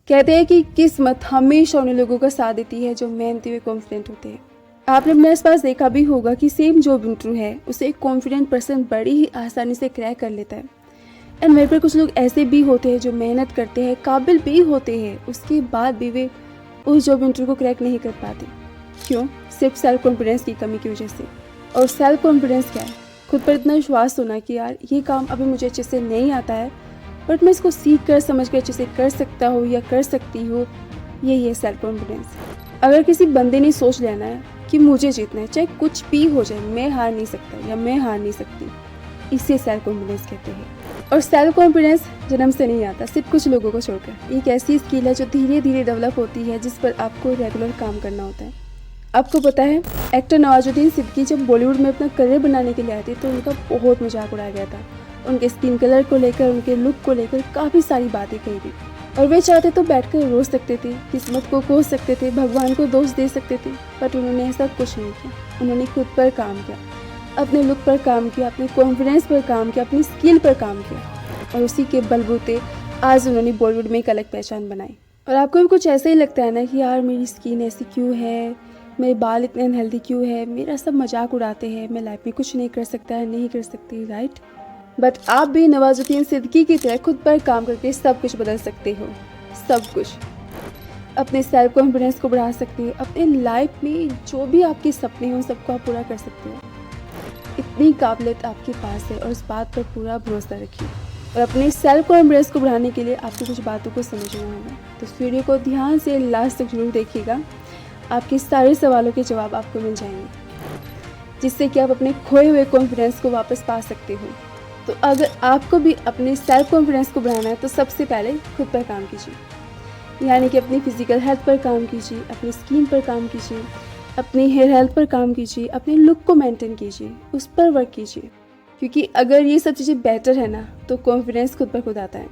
कहते हैं कि किस्मत हमेशा उन लोगों का साथ देती है जो मेहनती हुए कॉन्फिडेंट होते हैं। आपने अपने आसपास देखा भी होगा कि सेम जॉब इंटरव्यू है उसे एक कॉन्फिडेंट पर्सन बड़ी ही आसानी से क्रैक कर लेता है। एंड मेरे पर कुछ लोग ऐसे भी होते हैं जो मेहनत करते हैं, काबिल भी होते हैं, उसके बाद भी वे उस जॉब इंटरव्यू को क्रैक नहीं कर पाते। क्यों? सिर्फ सेल्फ कॉन्फिडेंस की कमी की वजह से। और सेल्फ कॉन्फिडेंस क्या है? खुद पर इतना विश्वास होना कि यार ये काम अभी मुझे अच्छे से नहीं आता है, बट मैं इसको सीख कर समझ कर अच्छे से कर सकता हूँ या कर सकती हूँ। यही है सेल्फ कॉन्फिडेंस। अगर किसी बंदे ने सोच लेना है कि मुझे जीतना है, चाहे कुछ भी हो जाए, मैं हार नहीं सकता या मैं हार नहीं सकती, इसे सेल्फ कॉन्फिडेंस कहते हैं। और सेल्फ कॉन्फिडेंस जन्म से नहीं आता, सिर्फ कुछ लोगों को छोड़कर। एक ऐसी स्किल है जो धीरे धीरे डेवलप होती है, जिस पर आपको रेगुलर काम करना होता है। आपको पता है, एक्टर नवाजुद्दीन सिद्दीकी जब बॉलीवुड में अपना करियर बनाने के लिए आए थे तो उनका बहुत मजाक उड़ाया गया था। उनके स्किन कलर को लेकर, उनके लुक को लेकर काफ़ी सारी बातें कही गई और वे चाहते तो बैठकर रोज सकते थे, किस्मत को कोस सकते थे, भगवान को दोष दे सकते थे, बट उन्होंने ऐसा कुछ नहीं किया। उन्होंने खुद पर काम किया, अपने लुक पर काम किया, अपने कॉन्फिडेंस पर काम किया, अपनी स्किल पर काम किया और उसी के बलबूते आज उन्होंने बॉलीवुड में एक अलग पहचान बनाई। और आपको भी कुछ ऐसा ही लगता है ना कि यार मेरी स्किन ऐसी क्यों है, मेरे बाल इतने अनहेल्दी क्यों है, मेरा सब मजाक उड़ाते हैं, मैं लाइफ में कुछ नहीं कर सकता है, नहीं कर सकती, राइट? बट आप भी नवाजुद्दीन सिद्दीकी की तरह खुद पर काम करके सब कुछ बदल सकते हो। सब कुछ। अपने सेल्फ कॉन्फिडेंस को बढ़ा सकते हो, अपने लाइफ में जो भी आपके सपने हो सबको आप पूरा कर सकते हो। इतनी काबिलियत आपके पास है और उस बात पर पूरा भरोसा रखिए। और अपने सेल्फ कॉन्फिडेंस को बढ़ाने के लिए आपको कुछ बातों को समझना होगा। तो इस वीडियो को ध्यान से लास्ट तक जरूर देखिएगा, आपके सारे सवालों के जवाब आपको मिल जाएंगे, जिससे कि आप अपने खोए हुए कॉन्फिडेंस को वापस पा सकते हो। तो अगर आपको भी अपने सेल्फ कॉन्फिडेंस को बढ़ाना है तो सबसे पहले खुद पर काम कीजिए, यानी कि अपनी फिजिकल हेल्थ पर काम कीजिए, अपनी स्किन पर काम कीजिए, अपनी हेयर हेल्थ पर काम कीजिए, अपने लुक को मेंटेन कीजिए, उस पर वर्क कीजिए। क्योंकि अगर ये सब चीज़ें बेटर है ना तो कॉन्फिडेंस खुद पर खुद आता है।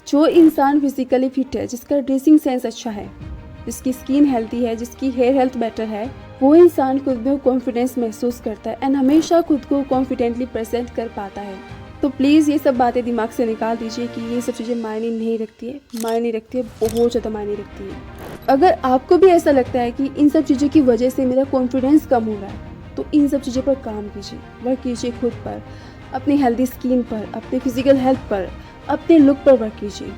जो इंसान फिजिकली फिट है, जिसका ड्रेसिंग सेंस अच्छा है, जिसकी स्किन हेल्थी है, जिसकी हेयर हेल्थ बेटर है, वो इंसान खुद में कॉन्फिडेंस महसूस करता है एंड हमेशा खुद को कॉन्फिडेंटली प्रेजेंट कर पाता है। तो प्लीज़ ये सब बातें दिमाग से निकाल दीजिए कि ये सब चीज़ें मायने नहीं रखती है। मायने रखती है, बहुत ज़्यादा मायने रखती है। अगर आपको भी ऐसा लगता है कि इन सब चीज़ों की वजह से मेरा कॉन्फिडेंस कम हो रहा है, तो इन सब चीज़ों पर काम कीजिए, वर्क कीजिए खुद पर, अपनी हेल्दी स्किन पर, अपनी फिजिकल हेल्थ पर, अपने लुक पर वर्क कीजिए।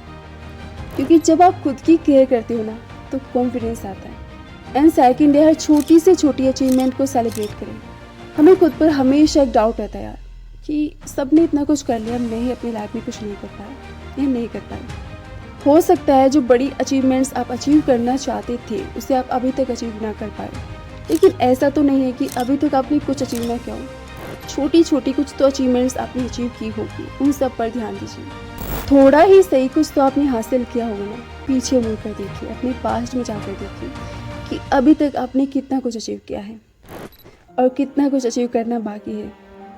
क्योंकि जब आप खुद की केयर करते हो ना तो कॉन्फिडेंस आता है। एंड सेकंड है, हर छोटी से छोटी अचीवमेंट को सेलिब्रेट करें। हमें खुद पर हमेशा एक डाउट रहता है यार कि सबने इतना कुछ कर लिया, मैं ही अपनी लाइफ में कुछ नहीं कर पाया या नहीं कर पाई। हो सकता है जो बड़ी अचीवमेंट्स आप अचीव करना चाहते थे उसे आप अभी तक अचीव ना कर पाए, लेकिन ऐसा तो नहीं है कि अभी तक आपने कुछ अचीव ना किया हो। छोटी छोटी कुछ तो अचीवमेंट्स आपने अचीव की होगी, उन सब पर ध्यान दीजिए। थोड़ा ही सही कुछ तो आपने हासिल किया होगा ना, पीछे मुड़ कर देखिए, अपने पास्ट में जाकर देखिए कि अभी तक आपने कितना कुछ अचीव किया है और कितना कुछ अचीव करना बाकी है।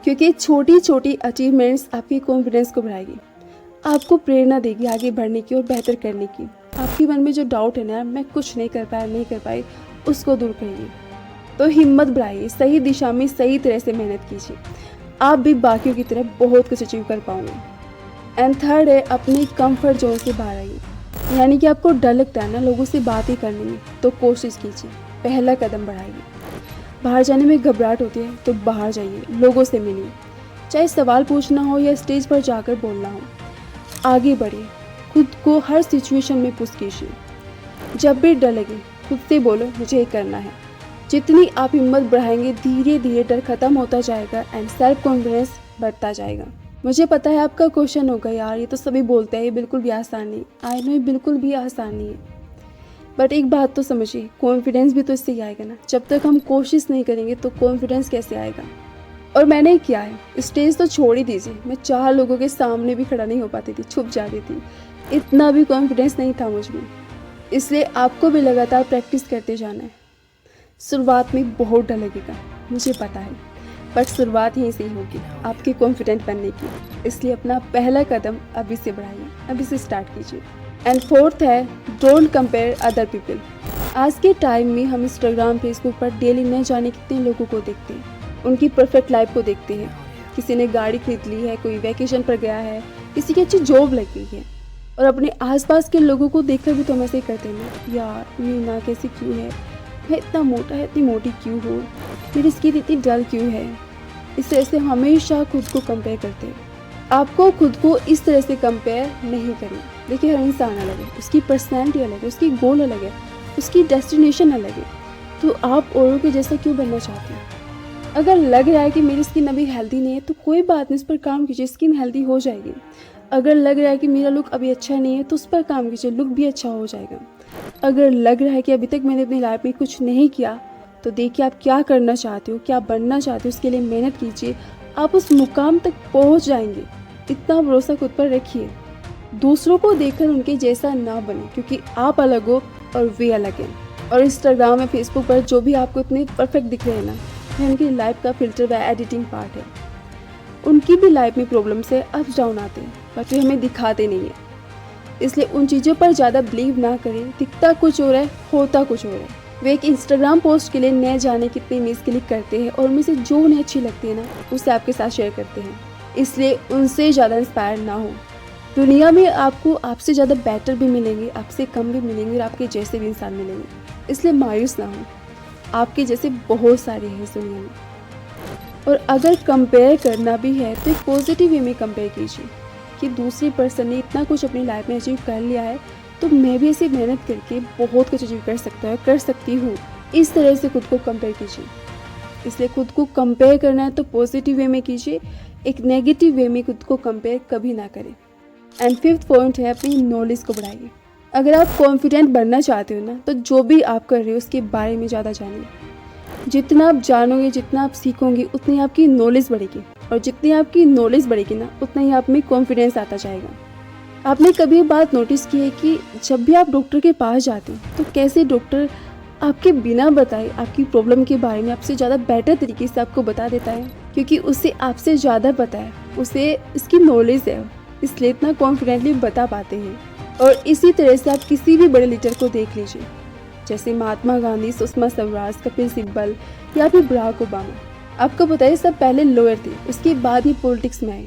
क्योंकि छोटी छोटी अचीवमेंट्स आपके कॉन्फिडेंस को बढ़ाएगी, आपको प्रेरणा देगी आगे बढ़ने की और बेहतर करने की। आपके मन में जो डाउट है ना, मैं कुछ नहीं कर पाया, नहीं कर पाई, उसको दूर करिए। तो हिम्मत बढ़ाइए, सही दिशा में सही तरह से मेहनत कीजिए, आप भी बाकियों की तरह बहुत कुछ अचीव कर पाओगे। एंड थर्ड है, अपने कंफर्ट जोन से बाहर आइए। यानी कि आपको डर लगता है ना लोगों से बातें करने में, तो कोशिश कीजिए, पहला कदम बढ़ाइए। बाहर जाने में घबराहट होती है तो बाहर जाइए, लोगों से मिलिए, चाहे सवाल पूछना हो या स्टेज पर जाकर बोलना हो। आगे बढ़िए, खुद को हर सिचुएशन में पुश कीजिए। जब भी डर लगे खुद से बोलो मुझे ये करना है। जितनी आप हिम्मत बढ़ाएंगे धीरे धीरे डर खत्म होता जाएगा एंड सेल्फ कॉन्फिडेंस बढ़ता जाएगा। मुझे पता है आपका क्वेश्चन होगा, यार ये तो सभी बोलते हैं, ये बिल्कुल भी आसान नहीं। आई नो ये बिल्कुल भी आसान नहीं है, बट एक बात तो समझिए, कॉन्फिडेंस भी तो इससे ही आएगा ना। जब तक हम कोशिश नहीं करेंगे तो कॉन्फिडेंस कैसे आएगा। और मैंने क्या है, स्टेज तो छोड़ ही दीजिए, मैं 4 लोगों के सामने भी खड़ा नहीं हो पाती थी, छुप जाती थी, इतना भी कॉन्फिडेंस नहीं था मुझ में। इसलिए आपको भी लगातार प्रैक्टिस करते जाना है। शुरुआत में बहुत डर लगेगा, मुझे पता है, बट शुरुआत यहीं से ही होगी आपके कॉन्फिडेंट बनने की। इसलिए अपना पहला कदम अभी से बढ़ाइए, अभी से स्टार्ट कीजिए। एंड फोर्थ है, डोंट कंपेयर अदर पीपल। आज के टाइम में हम इंस्टाग्राम फेसबुक पर डेली न जाने कितने लोगों को देखते हैं, उनकी परफेक्ट लाइफ को देखते हैं। किसी ने गाड़ी खरीद ली है, कोई वैकेशन पर गया है, किसी की अच्छी जॉब लग गई है, और अपने आसपास के लोगों को देखकर भी तो हम ऐसे ही करते हैं ना, यार मेरी नाक कैसी क्यों है, मैं इतना मोटा है, इतनी मोटी क्यों हूँ, मेरी स्किन इतनी डल क्यों है। इस तरह से हमेशा खुद को कंपेयर करते हैं। आपको खुद को इस तरह से कंपेयर नहीं करना। देखिए हर इंसान अलग है, उसकी पर्सनैलिटी अलग है, उसकी गोल अलग है, उसकी डेस्टिनेशन अलग है। तो आप औरों के जैसा क्यों बनना चाहते हैं? अगर लग रहा है कि मेरी स्किन अभी हेल्दी नहीं है तो कोई बात नहीं, उस पर काम कीजिए, स्किन हेल्दी हो जाएगी। अगर लग रहा है कि मेरा लुक अभी अच्छा नहीं है तो उस पर काम कीजिए, लुक भी अच्छा हो जाएगा। अगर लग रहा है कि अभी तक मैंने अपनी लाइफ में कुछ नहीं किया तो देखिए आप क्या करना चाहते हो, क्या बनना चाहते हो, उसके लिए मेहनत कीजिए, आप उस मुकाम तक पहुंच जाएंगे। इतना भरोसा खुद पर रखिए। दूसरों को देखकर उनके जैसा ना बने, क्योंकि आप अलग हो और वे अलग हैं। और इंस्टाग्राम या फेसबुक पर जो भी आपको इतने परफेक्ट दिख रहे हैं ना, ये उनकी लाइफ का फिल्टर व एडिटिंग पार्ट है। उनकी भी लाइफ में प्रॉब्लम्स है, अप डाउन आते हैं, बट वे हमें दिखाते नहीं है। इसलिए उन चीज़ों पर ज़्यादा बिलीव ना करें। दिखता कुछ और है, होता कुछ और है। वे एक इंस्टाग्राम पोस्ट के लिए न जाने कितने इमेज क्लिक करते हैं और उनमें से जो उन्हें अच्छी लगती है ना, उसे आपके साथ शेयर करते हैं। इसलिए उनसे ज़्यादा इंस्पायर ना हो। दुनिया में आपको आपसे ज़्यादा बेटर भी मिलेंगे, आपसे कम भी मिलेंगे और आपके जैसे भी इंसान मिलेंगे। इसलिए मायूस ना हो, आपके जैसे बहुत सारे हैं इस दुनिया में। और अगर कंपेयर करना भी है तो एक पॉजिटिव वे में कंपेयर कीजिए कि दूसरी पर्सन ने इतना कुछ अपनी लाइफ में अचीव कर लिया है तो मैं भी ऐसे मेहनत करके बहुत कुछ अचीव कर सकता है, कर सकती हूँ। इस तरह से खुद को कंपेयर कीजिए। इसलिए खुद को कंपेयर करना है तो पॉजिटिव वे में कीजिए, एक नेगेटिव वे में खुद को कंपेयर कभी ना करें। एंड 5th पॉइंट है अपनी नॉलेज को बढ़ाइए। अगर आप कॉन्फिडेंट बनना चाहते हो ना, तो जो भी आप कर रहे हो उसके बारे में ज़्यादा जानिए। जितना आप जानोगे, जितना आप सीखोगे, उतनी आपकी नॉलेज बढ़ेगी। और जितनी आपकी नॉलेज बढ़ेगी ना, उतना ही आप में कॉन्फिडेंस आता जाएगा। आपने कभी बात नोटिस की है कि जब भी आप डॉक्टर के पास जाते हो तो कैसे डॉक्टर आपके बिना बताए आपकी प्रॉब्लम के बारे में आपसे ज़्यादा बेटर तरीके से आपको बता देता है, क्योंकि उसे आपसे ज़्यादा पता है, उसे इसकी नॉलेज है, इसलिए इतना कॉन्फिडेंटली बता पाते हैं। और इसी तरह से आप किसी भी बड़े लीडर को देख लीजिए, जैसे महात्मा गांधी, सुषमा स्वराज, कपिल सिब्बल या फिर बराक ओबामा। आपको पता है सब पहले लॉयर थे, उसके बाद ही पॉलिटिक्स में आए,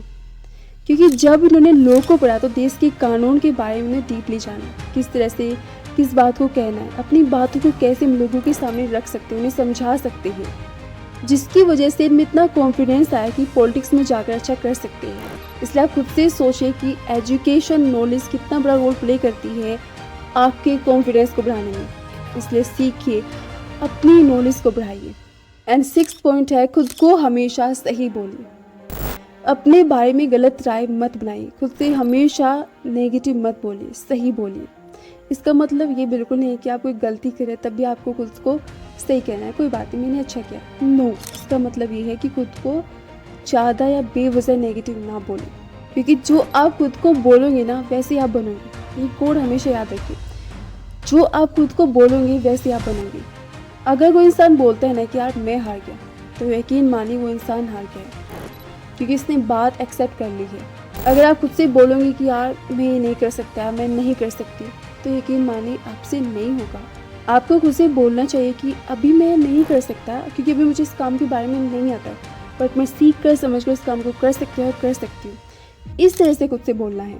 क्योंकि जब उन्होंने लॉ को पढ़ा तो देश के कानून के बारे में उन्हें डीपली जाना, किस तरह से किस बात को कहना है, अपनी बातों को कैसे हम लोगों के सामने रख सकते हैं, उन्हें समझा सकते हैं, जिसकी वजह से इनमें इतना कॉन्फिडेंस आया कि पॉलिटिक्स में जाकर अच्छा कर सकते हैं। इसलिए आप खुद से सोचिए कि एजुकेशन, नॉलेज कितना बड़ा रोल प्ले करती है आपके कॉन्फिडेंस को बढ़ाने में। इसलिए सीखिए, अपनी नॉलेज को बढ़ाइए। एंड 6th पॉइंट है खुद को हमेशा सही बोलिए। अपने बारे में गलत राय मत बनाइए, खुद से हमेशा नेगेटिव मत बोलिए, सही बोलिए। इसका मतलब ये बिल्कुल नहीं है कि आप कोई गलती करें तब भी आपको खुद को सही कहना है, कोई बात नहीं मैंने अच्छा किया। नो, इसका मतलब ये है कि खुद को ज़्यादा या बेवजह नेगेटिव ना बोलें, क्योंकि जो आप खुद को बोलोगे ना वैसे आप बनोगे। ये कोड हमेशा याद रखिए, जो आप खुद को बोलोगे वैसे आप बनोगे। अगर कोई इंसान बोलता है ना कि यार मैं हार गया, तो यकीन मानिए वो इंसान हार गया है, क्योंकि इसने बात एक्सेप्ट कर ली है। अगर आप खुद से बोलोगे कि यार मैं ये नहीं कर सकता, मैं नहीं कर सकती, तो यकीन मानिए आपसे नहीं होगा। आपको खुद से बोलना चाहिए कि अभी मैं नहीं कर सकता, क्योंकि अभी मुझे इस काम के बारे में नहीं आता, बट मैं सीख कर समझ कर इस काम को कर सकती हूँ और कर सकती हूँ। इस तरह से खुद से बोलना है।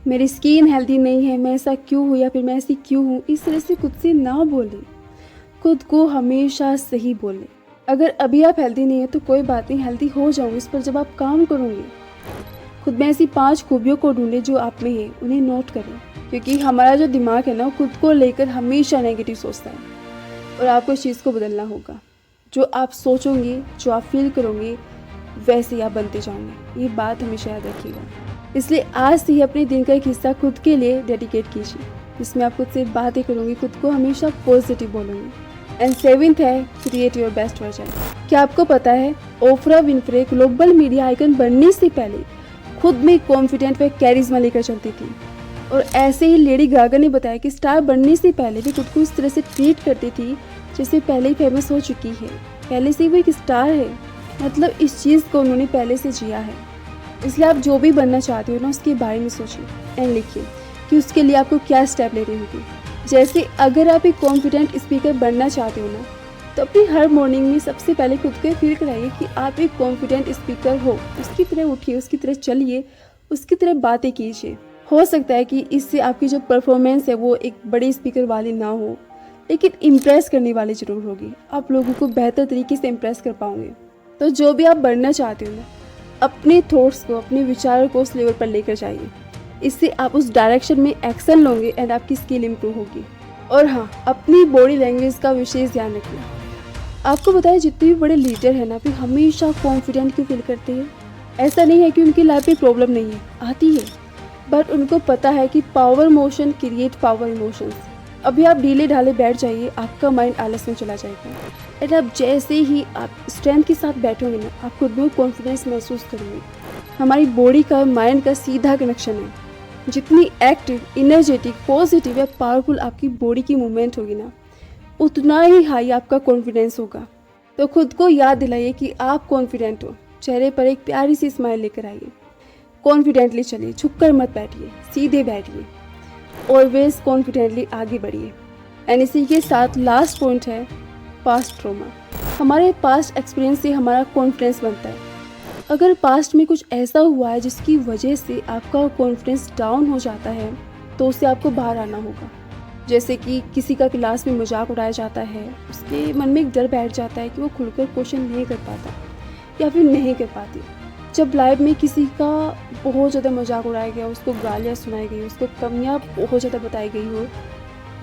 मेरी स्किन हेल्दी नहीं है, मैं ऐसा क्यों हूँ या फिर मैं ऐसी क्यों हूँ, इस तरह से खुद से ना बोलें। खुद को हमेशा सही बोलें। अगर अभी आप हेल्दी नहीं है तो कोई बात नहीं, हेल्दी हो जाओगे इस पर जब आप काम करोगे। खुद में ऐसी 5 खूबियों को ढूंढें जो आप में है, उन्हें नोट करें, क्योंकि हमारा जो दिमाग है ना वो खुद को लेकर हमेशा नेगेटिव सोचता है, और आपको इस चीज़ को बदलना होगा। जो आप सोचोगे, जो आप फील करोगे, वैसे ही आप बनते जाओगे। ये बात हमेशा याद रखिएगा। इसलिए आज से ही अपने दिन का एक हिस्सा खुद के लिए डेडिकेट कीजिए, जिसमें आप खुद से बातें करोगे, खुद को हमेशा पॉजिटिव बोलोगे। एंड 7th है क्रिएट योर बेस्ट वर्जन। क्या आपको पता है Oprah Winfrey global media icon बनने से पहले खुद में कॉन्फिडेंट व कैरिज्मा लेकर चलती थी, और ऐसे ही लेडी गागा ने बताया कि स्टार बनने से पहले भी खुद को इस तरह से ट्रीट करती थी जैसे पहले ही फेमस हो चुकी है, पहले से ही वो एक स्टार है। मतलब इस चीज़ को उन्होंने पहले से जिया है। इसलिए आप जो भी बनना चाहते हो ना, उसके बारे में सोचिए एंड लिखिए कि उसके लिए आपको क्या स्टेप लेने होंगे। जैसे अगर आप एक कॉन्फिडेंट स्पीकर बनना चाहते हो ना, तो अपनी हर मॉर्निंग में सबसे पहले खुद को फील कराइए कि आप एक कॉन्फिडेंट स्पीकर हो। उसकी तरह उठिए, उसकी तरह चलिए, उसकी तरह बातें कीजिए। हो सकता है कि इससे आपकी जो परफॉर्मेंस है वो एक बड़े स्पीकर वाली ना हो, लेकिन इम्प्रेस करने वाली ज़रूर होगी। आप लोगों को बेहतर तरीके से इम्प्रेस कर पाओगे। तो जो भी आप बनना चाहते हो ना, अपने थॉट्स को, अपने विचारों को उस लेवल पर लेकर जाइए। इससे आप उस डायरेक्शन में एक्शन लोगे एंड आपकी स्किल इम्प्रूव होगी। और हाँ, अपनी बॉडी लैंग्वेज का विशेष ध्यान रखना। आपको बताया जितने भी बड़े लीडर हैं ना, फिर हमेशा कॉन्फिडेंट क्यों फील करते हैं? ऐसा नहीं है कि उनकी लाइफ में प्रॉब्लम नहीं है, आती है, बट उनको पता है कि power motion create power emotions. अभी आप ढीले ढाले बैठ जाइए, आपका माइंड आलस में चला जाएगा। एंड आप जैसे ही आप स्ट्रेंथ के साथ बैठोगे ना, आप खुद में कॉन्फिडेंस महसूस करोगे। हमारी बॉडी का माइंड का सीधा कनेक्शन है। जितनी एक्टिव, इनर्जेटिक, पॉजिटिव या पावरफुल आपकी बॉडी की मूवमेंट होगी ना, उतना ही हाई आपका कॉन्फिडेंस होगा। तो खुद को याद दिलाइए कि आप कॉन्फिडेंट हो। चेहरे पर एक प्यारी सी स्माइल लेकर आइए। कॉन्फिडेंटली चलिए, झुककर मत बैठिए, सीधे बैठिए। ऑलवेज कॉन्फिडेंटली आगे बढ़िए। एंड इसी के साथ लास्ट पॉइंट है पास्ट ट्रॉमा। हमारे पास्ट एक्सपीरियंस से हमारा कॉन्फिडेंस बनता है। अगर पास्ट में कुछ ऐसा हुआ है जिसकी वजह से आपका कॉन्फिडेंस डाउन हो जाता है, तो उससे आपको बाहर आना होगा। जैसे कि किसी का क्लास में मजाक उड़ाया जाता है, उसके मन में एक डर बैठ जाता है कि वो खुलकर क्वेश्चन नहीं कर पाता या फिर नहीं कर पाती। जब लाइफ में किसी का बहुत ज़्यादा मजाक उड़ाया गया, उसको गालियाँ सुनाई गई, उसको कमियाँ बहुत ज़्यादा बताई गई हो,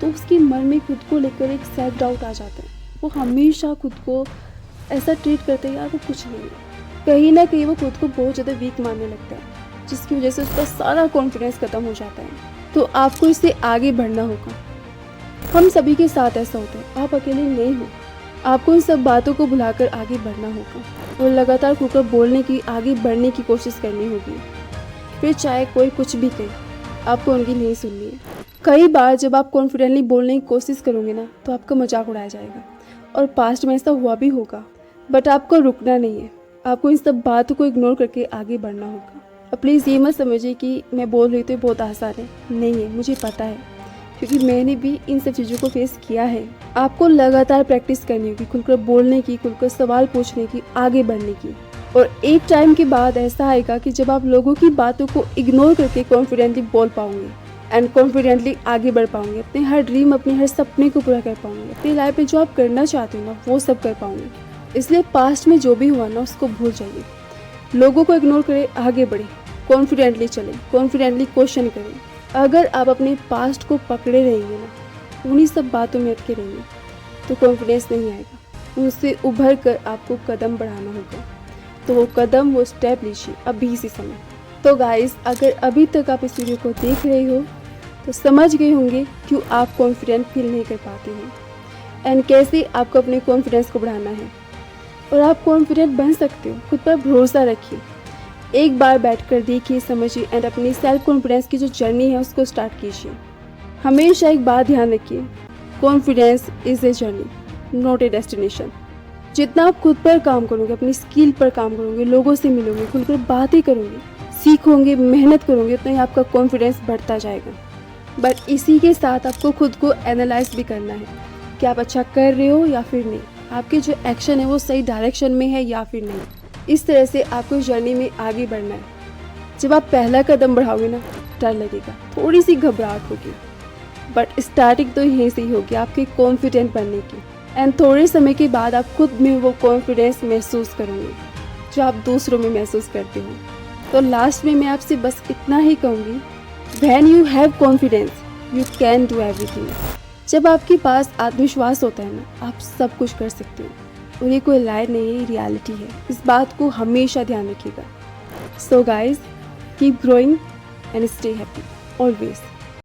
तो उसके मन में खुद को लेकर एक सेल्फ डाउट आ जाता है। वो हमेशा खुद को ऐसा ट्रीट करते हैं यार वो कुछ नहीं है। कहीं ना कहीं वो खुद को बहुत ज़्यादा वीक मानने लगता है, जिसकी वजह से उसका सारा कॉन्फिडेंस खत्म हो जाता है। तो आपको इससे आगे बढ़ना होगा। हम सभी के साथ ऐसा होता है, आप अकेले नहीं हो। आपको इन सब बातों को भुलाकर आगे बढ़ना होगा और लगातार खुलकर बोलने की, आगे बढ़ने की कोशिश करनी होगी। फिर चाहे कोई कुछ भी कहे, आपको उनकी नहीं सुननी है। कई बार जब आप कॉन्फिडेंटली बोलने की कोशिश करोगे ना, तो आपका मजाक उड़ाया जाएगा और पास्ट में ऐसा हुआ भी होगा। बट आपको रुकना नहीं है, आपको इन सब बातों को इग्नोर करके आगे बढ़ना होगा। अब प्लीज़ ये मत समझिए कि मैं बोल रही तो बहुत आसान है, नहीं है, मुझे पता है, क्योंकि मैंने भी इन सब चीज़ों को फेस किया है। आपको लगातार प्रैक्टिस करनी होगी, खुलकर बोलने की, खुलकर सवाल पूछने की, आगे बढ़ने की। और एक टाइम के बाद ऐसा आएगा कि जब आप लोगों की बातों को इग्नोर करके कॉन्फिडेंटली बोल पाओगे एंड कॉन्फिडेंटली आगे बढ़ पाओगे, अपने हर ड्रीम, अपने हर सपने को पूरा कर पाओगे, अपनी लाइफ में जो आप करना चाहते हो ना, वो सब कर पाओगे। इसलिए पास्ट में जो भी हुआ ना, उसको भूल जाइए, लोगों को इग्नोर करें, आगे बढ़े, कॉन्फिडेंटली चलें, कॉन्फिडेंटली क्वेश्चन करें। अगर आप अपने पास्ट को पकड़े रहेंगे ना, उन्हीं सब बातों में अटके रहेंगे, तो कॉन्फिडेंस नहीं आएगा। उनसे उभर कर आपको कदम बढ़ाना होगा। तो वो कदम, वो स्टेप लीजिए अभी इसी समय। तो गाइस, अगर अभी तक आप इस वीडियो को देख रहे हो तो समझ गए होंगे क्यों आप कॉन्फिडेंट फील नहीं कर पाते हो एंड कैसे आपको अपने कॉन्फिडेंस को बढ़ाना है। और आप कॉन्फिडेंट बन सकते हो, खुद पर भरोसा रखिए। एक बार बैठकर देखिए, समझिए एंड अपनी सेल्फ कॉन्फिडेंस की जो जर्नी है उसको स्टार्ट कीजिए। हमेशा एक बात ध्यान रखिए, confidence is a journey, not a destination. जितना आप खुद पर काम करोगे, अपनी स्किल पर काम करोगे, लोगों से मिलोगे, खुलकर बातें करोगे, सीखोगे, मेहनत करोगे, उतना ही आपका कॉन्फिडेंस बढ़ता जाएगा। बट इसी के साथ आपको खुद को एनालाइज भी करना है कि आप अच्छा कर रहे हो या फिर नहीं, आपके जो एक्शन है वो सही डायरेक्शन में है या फिर नहीं। इस तरह से आपको इस जर्नी में आगे बढ़ना है। जब आप पहला कदम बढ़ाओगे ना, डर लगेगा, थोड़ी सी घबराहट होगी, बट स्टार्टिंग तो यहीं से ही होगी आपके कॉन्फिडेंट बनने की। एंड थोड़े समय के बाद आप खुद में वो कॉन्फिडेंस महसूस करोगे जो आप दूसरों में महसूस करते हो। तो लास्ट में मैं आपसे बस इतना ही कहूँगी, when you have confidence you can do everything. जब आपके पास आत्मविश्वास होता है ना, आप सब कुछ कर सकते हो। और ये कोई लाइन नहीं है, रियलिटी है। इस बात को हमेशा ध्यान रखिएगा। So guys, keep growing and stay happy always.